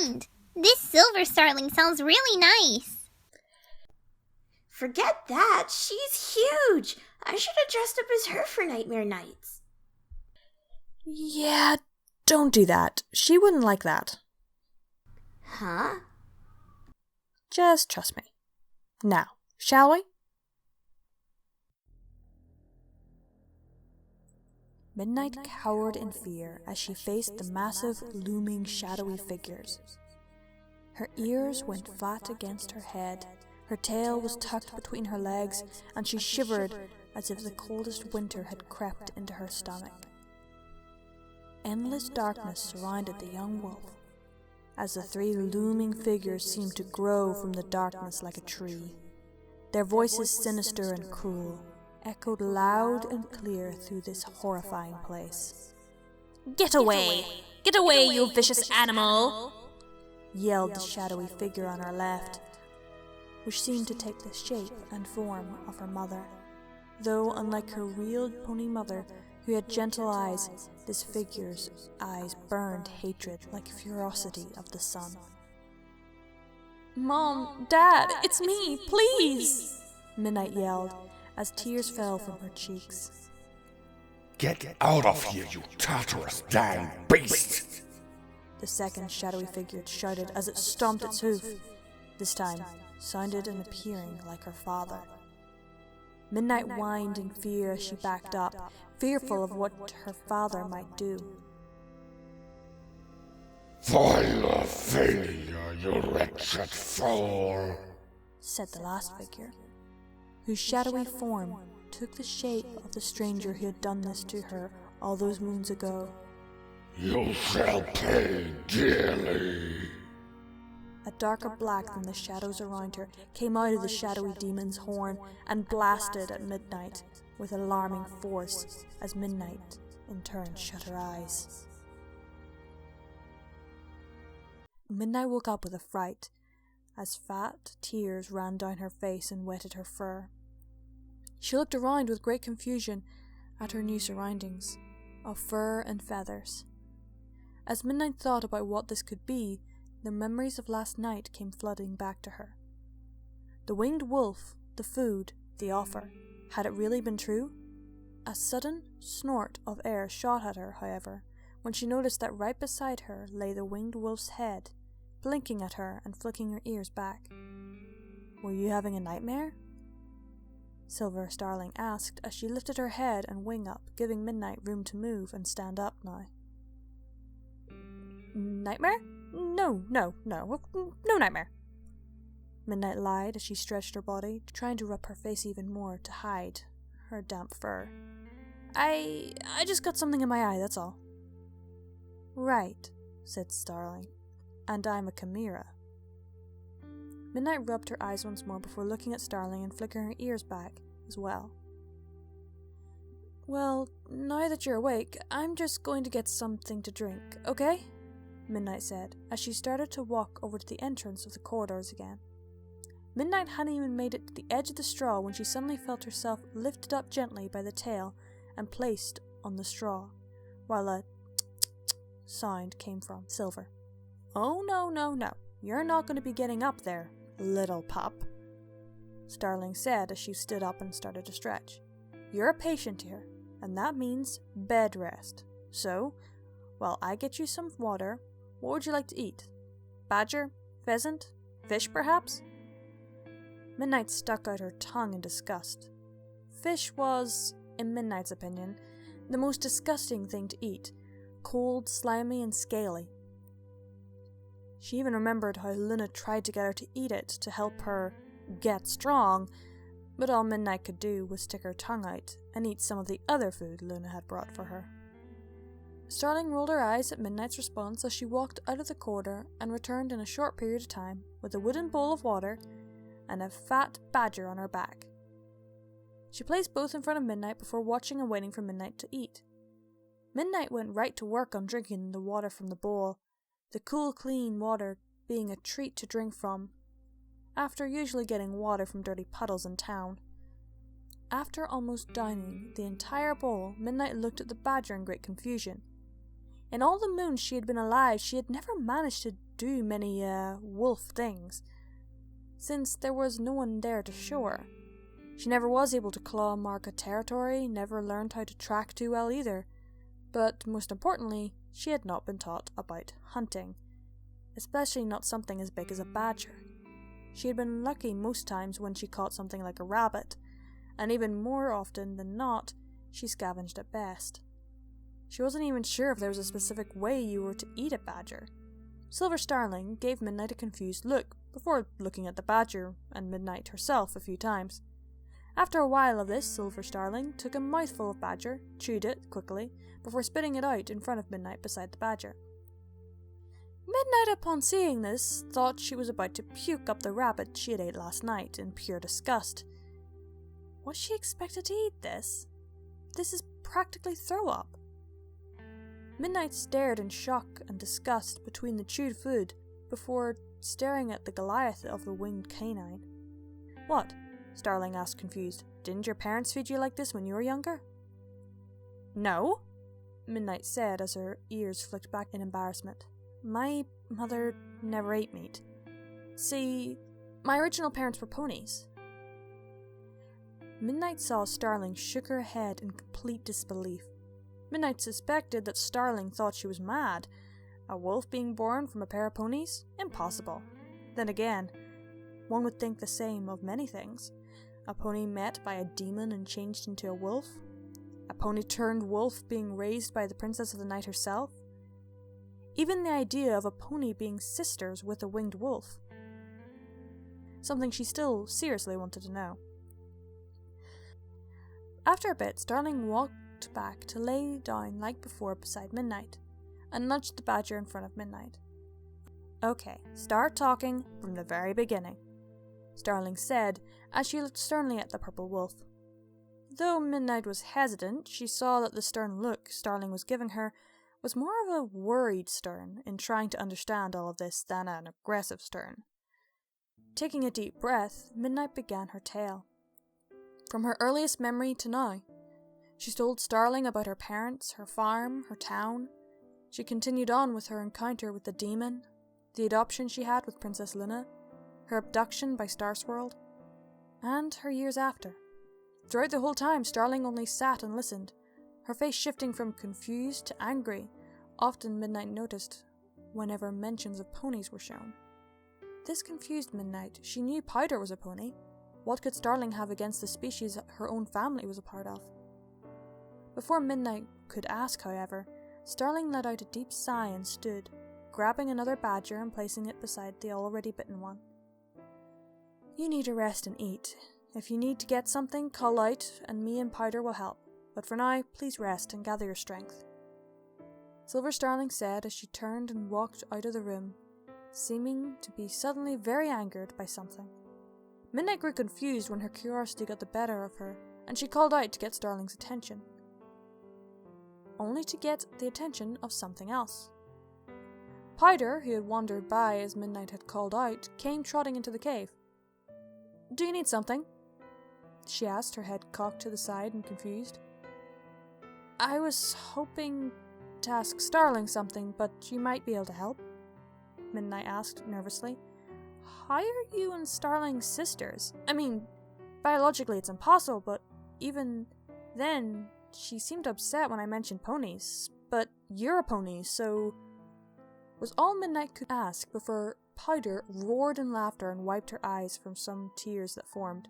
mind! This silver starling sounds really nice. Forget that. She's huge. I should have dressed up as her for nightmare nights. Yeah, don't do that. She wouldn't like that. Huh? Just trust me. Now, shall we? Midnight cowered in fear as she faced the massive, looming, shadowy figures. Her ears went flat against her head, her tail was tucked between her legs, and she shivered as if the coldest winter had crept into her stomach. Endless darkness surrounded the young wolf, as the three looming figures seemed to grow from the darkness like a tree. Their voices, sinister and cruel, echoed loud and clear through this horrifying place. Get away! Get away, you vicious animal! Yelled the shadowy figure on her left, which seemed to take the shape and form of her mother. Though, unlike her real pony mother, who had gentle eyes, this figure's eyes burned hatred like ferocity of the sun. Mom, Dad, it's me, please! Midnight yelled, as tears fell from her cheeks. Get out of here, you Tartarus dang beast! The second shadowy figure shouted as it stomped its hoof, this time sounded and appearing like her father. Midnight whined in fear as she backed up, fearful of what her father might do. Vile failure, you wretched fool, said the last figure, whose shadowy form took the shape of the stranger who had done this to her all those moons ago. You shall pay dearly. A darker black than the shadows around her came out of the shadowy demon's horn and blasted at Midnight with alarming force as Midnight in turn shut her eyes. Midnight woke up with a fright as fat tears ran down her face and wetted her fur. She looked around with great confusion at her new surroundings of fur and feathers. As Midnight thought about what this could be, the memories of last night came flooding back to her. The winged wolf, the food, the offer. Had it really been true? A sudden snort of air shot at her, however, when she noticed that right beside her lay the winged wolf's head, blinking at her and flicking her ears back. Were you having a nightmare? Silver Starling asked as she lifted her head and wing up, giving Midnight room to move and stand up now. Nightmare? No nightmare. Midnight lied as she stretched her body, trying to rub her face even more to hide her damp fur. I just got something in my eye, that's all. Right, said Starling. And I'm a chimera. Midnight rubbed her eyes once more before looking at Starling and flicking her ears back as well. Well, now that you're awake, I'm just going to get something to drink, okay? Midnight said, as she started to walk over to the entrance of the corridors again. Midnight hadn't even made it to the edge of the straw when she suddenly felt herself lifted up gently by the tail and placed on the straw, while a sound came from Silver. Oh, no, you're not going to be getting up there, little pup, Starling said as she stood up and started to stretch. You're a patient here, and that means bed rest. So, while I get you some water, what would you like to eat? Badger? Pheasant? Fish, perhaps? Midnight stuck out her tongue in disgust. Fish was, in Midnight's opinion, the most disgusting thing to eat, cold, slimy, and scaly. She even remembered how Luna tried to get her to eat it to help her get strong, but all Midnight could do was stick her tongue out and eat some of the other food Luna had brought for her. Starling rolled her eyes at Midnight's response as she walked out of the corridor and returned in a short period of time with a wooden bowl of water and a fat badger on her back. She placed both in front of Midnight before watching and waiting for Midnight to eat. Midnight went right to work on drinking the water from the bowl, the cool, clean water being a treat to drink from, after usually getting water from dirty puddles in town. After almost downing the entire bowl, Midnight looked at the badger in great confusion. In all the moons she had been alive, she had never managed to do many, wolf things, since there was no one there to show her. She never was able to claw mark a territory, never learned how to track too well either, but most importantly, she had not been taught about hunting, especially not something as big as a badger. She had been lucky most times when she caught something like a rabbit, and even more often than not, she scavenged at best. She wasn't even sure if there was a specific way you were to eat a badger. Silver Starling gave Midnight a confused look before looking at the badger and Midnight herself a few times. After a while of this, Silver Starling took a mouthful of badger, chewed it quickly, before spitting it out in front of Midnight beside the badger. Midnight, upon seeing this, thought she was about to puke up the rabbit she had ate last night in pure disgust. Was she expected to eat this? This is practically throw-up. Midnight stared in shock and disgust between the chewed food before staring at the Goliath of the winged canine. What? Starling asked confused. Didn't your parents feed you like this when you were younger? No, Midnight said as her ears flicked back in embarrassment. My mother never ate meat. See, my original parents were ponies. Midnight saw Starling shook her head in complete disbelief. Midnight suspected that Starling thought she was mad. A wolf being born from a pair of ponies? Impossible. Then again, one would think the same of many things. A pony met by a demon and changed into a wolf? A pony turned wolf being raised by the Princess of the Night herself? Even the idea of a pony being sisters with a winged wolf. Something she still seriously wanted to know. After a bit, Starling walked back to lay down like before beside Midnight, and nudged the badger in front of Midnight. Okay, start talking from the very beginning, Starling said as she looked sternly at the purple wolf. Though Midnight was hesitant, she saw that the stern look Starling was giving her was more of a worried stern in trying to understand all of this than an aggressive stern. Taking a deep breath, Midnight began her tale. From her earliest memory to now, she told Starling about her parents, her farm, her town. She continued on with her encounter with the demon, the adoption she had with Princess Luna, her abduction by Starswirl, and her years after. Throughout the whole time, Starling only sat and listened, her face shifting from confused to angry, often Midnight noticed whenever mentions of ponies were shown. This confused Midnight. She knew Powder was a pony. What could Starling have against the species her own family was a part of? Before Midnight could ask, however, Starling let out a deep sigh and stood, grabbing another badger and placing it beside the already bitten one. You need to rest and eat. If you need to get something, call out, and me and Powder will help. But for now, please rest and gather your strength. Silver Starling said as she turned and walked out of the room, seeming to be suddenly very angered by something. Midnight grew confused when her curiosity got the better of her, and she called out to get Starling's attention. Only to get the attention of something else. Powder, who had wandered by as Midnight had called out, came trotting into the cave. Do you need something? She asked, her head cocked to the side and confused. I was hoping to ask Starling something, but you might be able to help, Midnight asked nervously. How are you and Starling sisters? I mean, biologically it's impossible, but even then, she seemed upset when I mentioned ponies. But you're a pony, so... was all Midnight could ask before Powder roared in laughter and wiped her eyes from some tears that formed.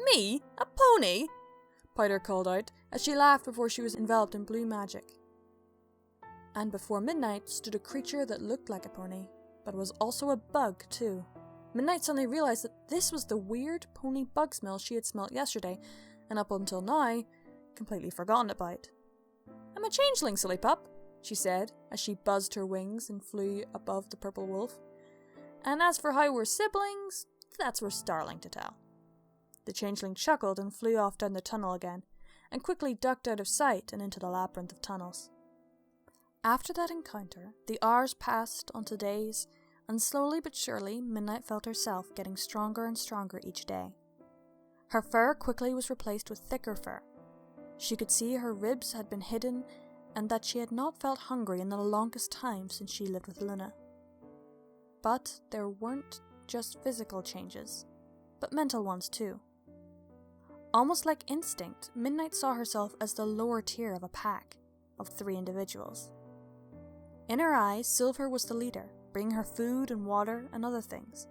Me? A pony? Powder called out, as she laughed before she was enveloped in blue magic. And before Midnight stood a creature that looked like a pony, but was also a bug too. Midnight suddenly realized that this was the weird pony bug smell she had smelt yesterday, and up until now, completely forgotten about. I'm a changeling, silly pup, she said, as she buzzed her wings and flew above the purple wolf. And as for how we're siblings, that's for Starling to tell. The changeling chuckled and flew off down the tunnel again, and quickly ducked out of sight and into the labyrinth of tunnels. After that encounter, the hours passed onto days, and slowly but surely Midnight felt herself getting stronger and stronger each day. Her fur quickly was replaced with thicker fur. She could see her ribs had been hidden, and that she had not felt hungry in the longest time since she lived with Luna. But there weren't just physical changes, but mental ones too. Almost like instinct, Midnight saw herself as the lower tier of a pack of 3 individuals. In her eyes, Silver was the leader, bringing her food and water and other things,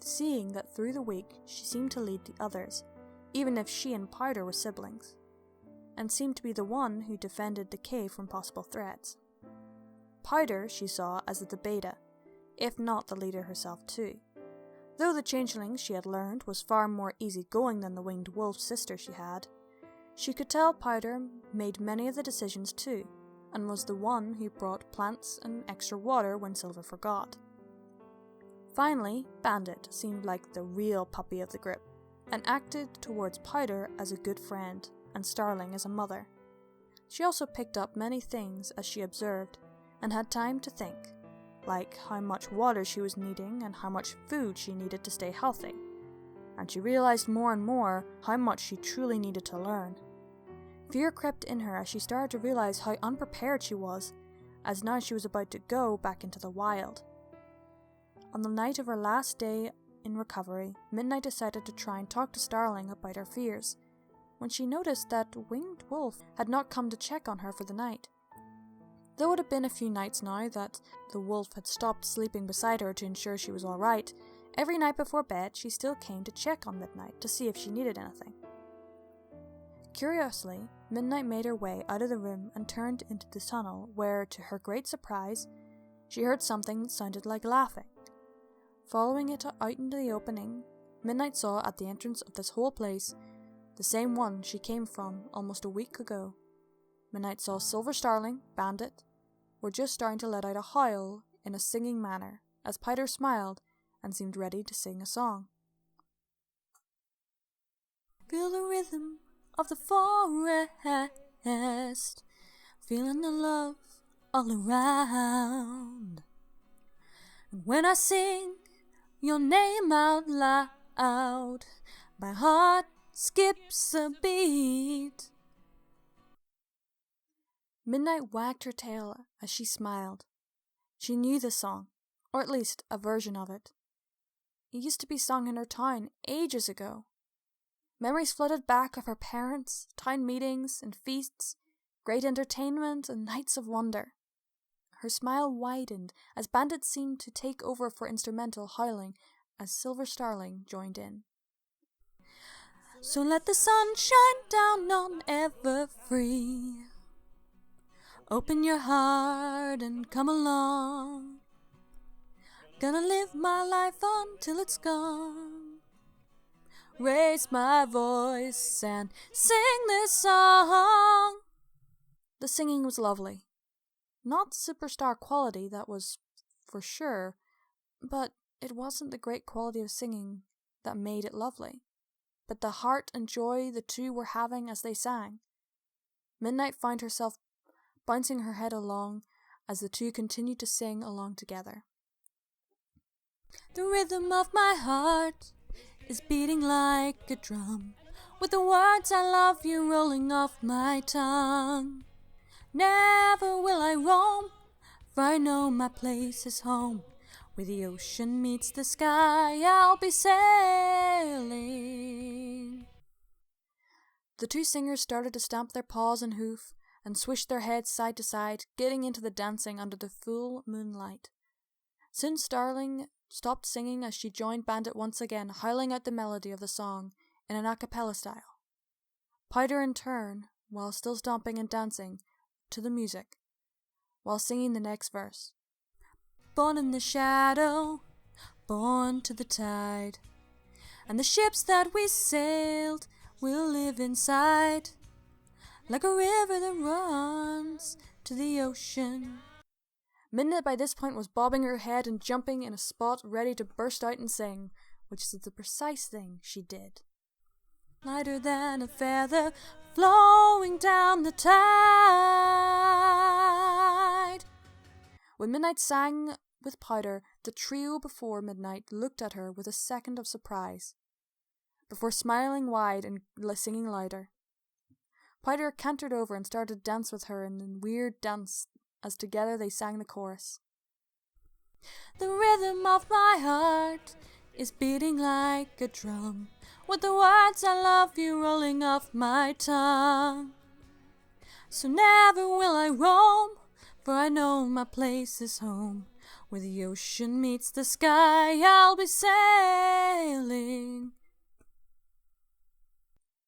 seeing that through the week she seemed to lead the others, even if she and Powder were siblings, and seemed to be the one who defended the cave from possible threats. Powder she saw as the beta, if not the leader herself too. Though the changeling she had learned was far more easygoing than the winged wolf sister she could tell Powder made many of the decisions too, and was the one who brought plants and extra water when Silver forgot. Finally, Bandit seemed like the real puppy of the group, and acted towards Powder as a good friend, and Starling as a mother. She also picked up many things as she observed, and had time to think, like how much water she was needing and how much food she needed to stay healthy. And she realized more and more how much she truly needed to learn. Fear crept in her as she started to realize how unprepared she was, as now she was about to go back into the wild. On the night of her last day in recovery, Midnight decided to try and talk to Starling about her fears, when she noticed that Winged Wolf had not come to check on her for the night. Though it had been a few nights now that the wolf had stopped sleeping beside her to ensure she was alright, every night before bed she still came to check on Midnight to see if she needed anything. Curiously, Midnight made her way out of the room and turned into the tunnel where, to her great surprise, she heard something that sounded like laughing. Following it out into the opening, Midnight saw at the entrance of this whole place the same one she came from almost a week ago. Midnight saw Silver, Starling, Bandit, were just starting to let out a howl in a singing manner, as Powder smiled and seemed ready to sing a song. Feel the rhythm of the forest, feeling the love all around. And when I sing your name out loud, my heart skips a beat. Midnight wagged her tail as she smiled. She knew the song, or at least a version of it. It used to be sung in her town ages ago. Memories flooded back of her parents, town meetings and feasts, great entertainment and nights of wonder. Her smile widened as Bandit seemed to take over for instrumental howling as Silver Starling joined in. So let the sun shine down on Everfree. Open your heart and come along. Gonna live my life until it's gone. Raise my voice and sing this song. The singing was lovely. Not superstar quality, that was for sure, but it wasn't the great quality of singing that made it lovely, but the heart and joy the two were having as they sang. Midnight found herself bouncing her head along as the two continued to sing along together. The rhythm of my heart is beating like a drum, with the words I love you rolling off my tongue. Never will I roam, for I know my place is home. Where the ocean meets the sky, I'll be sailing. The two singers started to stamp their paws and hoof, and swished their heads side to side, getting into the dancing under the full moonlight. Soon Starling stopped singing as she joined Bandit once again, howling out the melody of the song in an a cappella style. Powder in turn, while still stomping and dancing to the music, while singing the next verse. Born in the shadow, born to the tide, and the ships that we sailed will live inside, like a river that runs to the ocean. Midnight by this point was bobbing her head and jumping in a spot ready to burst out and sing, which is the precise thing she did. Lighter than a feather flowing down the tide. When Midnight sang with Powder, the trio before Midnight looked at her with a second of surprise, before smiling wide and singing louder. Powder cantered over and started to dance with her in a weird dance as together they sang the chorus. The rhythm of my heart is beating like a drum, with the words I love you rolling off my tongue. So never will I roam, for I know my place is home. Where the ocean meets the sky, I'll be sailing.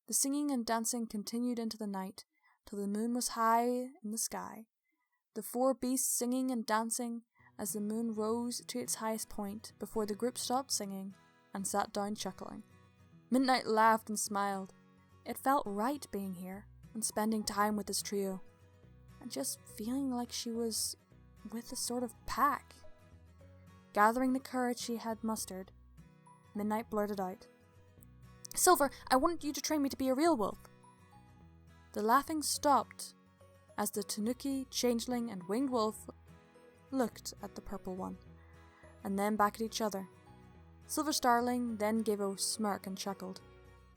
The singing and dancing continued into the night, till the moon was high in the sky. The four beasts singing and dancing as the moon rose to its highest point before the group stopped singing and sat down chuckling. Midnight laughed and smiled. It felt right being here and spending time with this trio, and just feeling like she was with a sort of pack. Gathering the courage she had mustered, Midnight blurted out, "Silver, I want you to train me to be a real wolf." The laughing stopped as the Tanuki, Changeling, and Winged Wolf looked at the purple one, and then back at each other. Silver Starling then gave a smirk and chuckled.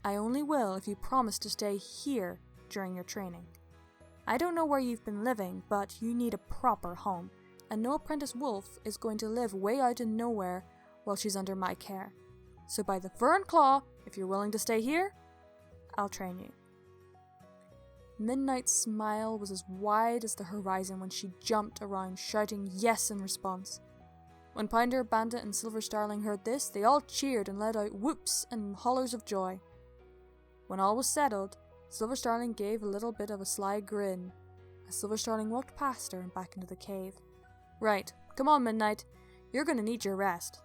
"I only will if you promise to stay here during your training. I don't know where you've been living, but you need a proper home, and no apprentice wolf is going to live way out in nowhere while she's under my care. So by the fur and claw, if you're willing to stay here, I'll train you." Midnight's smile was as wide as the horizon when she jumped around shouting yes in response. When Pounder, Bandit, and Silver Starling heard this, they all cheered and let out whoops and hollers of joy. When all was settled, Silver Starling gave a little bit of a sly grin as Silver Starling walked past her and back into the cave. "Right, come on, Midnight. You're going to need your rest,"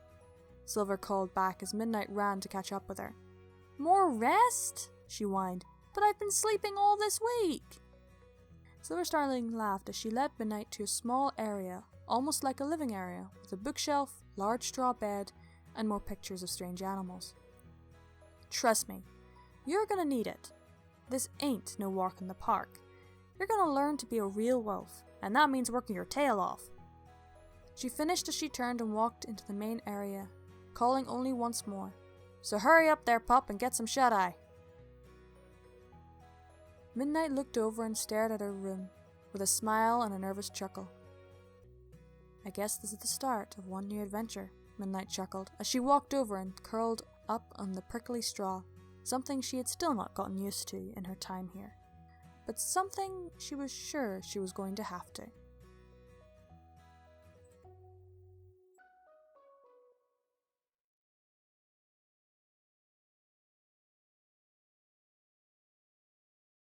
Silver called back as Midnight ran to catch up with her. "More rest?" she whined. "But I've been sleeping all this week." Silver Starling laughed as she led Midnight to a small area, almost like a living area, with a bookshelf, large straw bed, and more pictures of strange animals. "Trust me, you're gonna need it. This ain't no walk in the park. You're gonna learn to be a real wolf, and that means working your tail off." She finished as she turned and walked into the main area, calling only once more, "So hurry up there, pup, and get some shut-eye." Midnight looked over and stared at her room, with a smile and a nervous chuckle. "I guess this is the start of one new adventure," Midnight chuckled, as she walked over and curled up on the prickly straw, something she had still not gotten used to in her time here, but something she was sure she was going to have to.